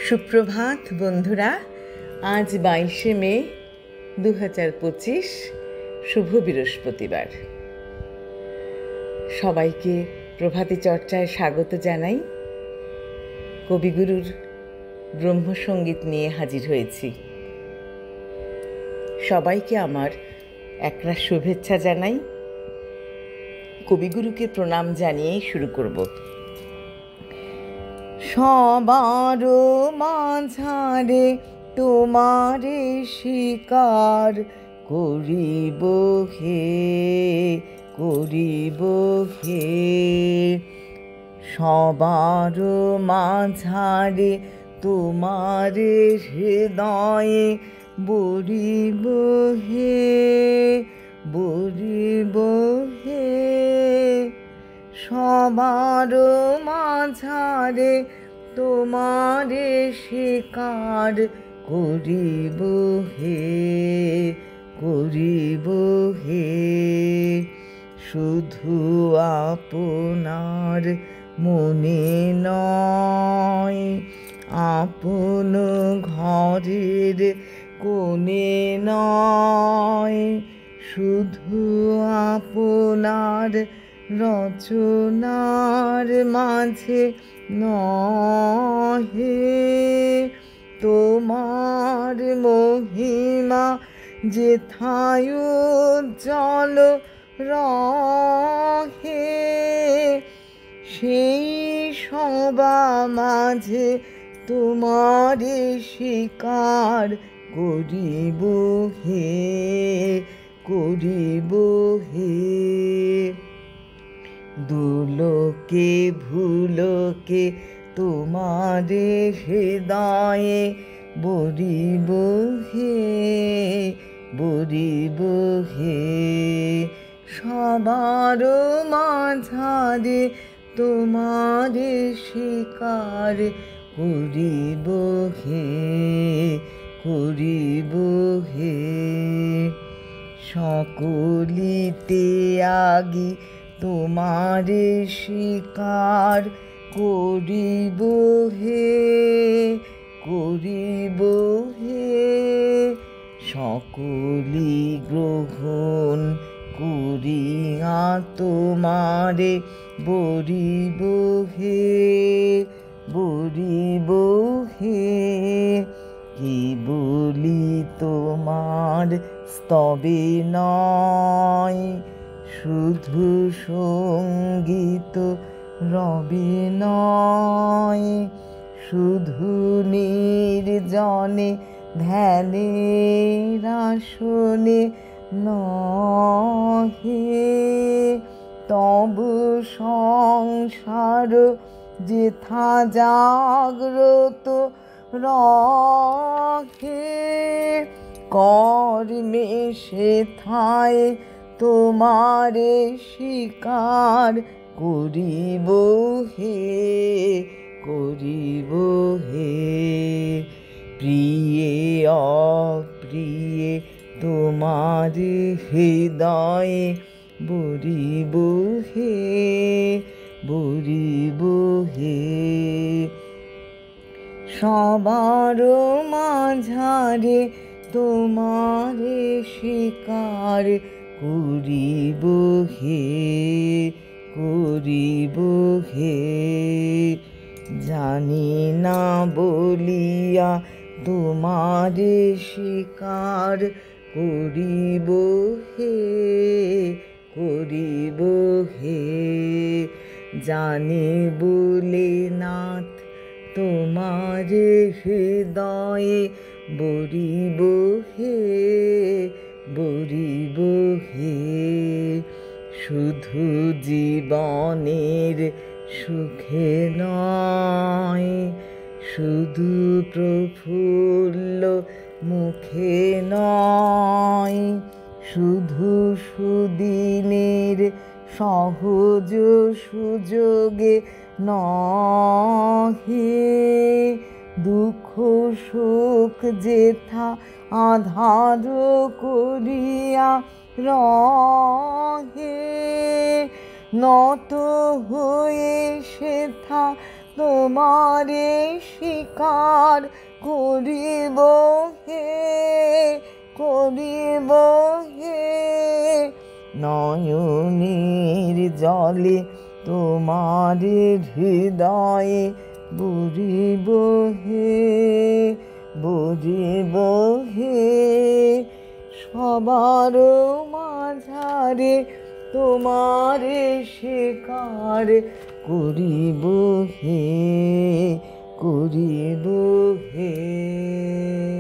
সুপ্রভাত বন্ধুরা। আজ 22শে মে 2025, শুভ বৃহস্পতিবার। সবাইকে প্রভাতী চর্চায় স্বাগত জানাই। কবিগুরুর ব্রহ্মসঙ্গীত নিয়ে হাজির হয়েছি। সবাইকে আমার একরাশ শুভেচ্ছা জানাই। কবিগুরুকে প্রণাম জানিয়েই শুরু করব। সবার মাঝারে তোমারে স্বীকার করিব হে, করিব হে। সবার মাঝারে তোমারে হৃদয়ে বলিব হে, বলিব হে। সবার মাঝারে তোমারে স্বীকার করিব হে, করিব হে। শুধু আপনার মনে নয়, আপন ঘরের কোণে নয়, শুধু আপনার রচনার মাঝে নহে। তোমার মহিমা যেথায় উজ্জ্বল রহে, সেই সবা মাঝে তোমারে স্বীকার করিব হে, করিব হে। দুলোকে ভুলোকে তোমারে হৃদয়ে বলিব হে, বলিব হে। সবার মাঝারে তোমারে স্বীকার করিব হে, করিব হে। সকলিতে আগি তোমারে স্বীকার করিব হে, করিব হে। সকলি গ্রহণ করিয়া তোমারে বলিব হে, বলিব হে। কি বলি তোমার স্তবে নয়, শুধু সঙ্গীত রবে নয়, শুধু নির্জনে ধ্যানের আসনে নহে। তব সংসার যেথা জাগ্রত রহে, কর্মে সেথায় তোমারে স্বীকার করিব হে, করিব হে। প্রিয়ে অপ্রিয়ে তোমারে হৃদয়ে বলিব হে, বলিব হে। সবার মাঝারে তোমারে স্বীকার করিব হে, করিব হে। জানি না বলিয়া তোমারে স্বীকার করিব হে, করিব হে। জানি বলে নাথ তোমারে হৃদয়ে বলিব হে, বলিব হে। শুধু জীবনের সুখে নয়, শুধু প্রফুল্ল মুখে নয়, শুধু সুদিনের সহজ সুযোগে নহে। দুঃখ সুখ যেথা আধার করিয়া রহে, নত হয়ে সেথা তোমারে স্বীকার করিব হে, করিব হে। নয়নের জলে তোমারে হৃদয়ে বুঝিব হে, বুঝিব হে। সবার মাঝারে তোমারে স্বীকার করিব হে, করিব হে।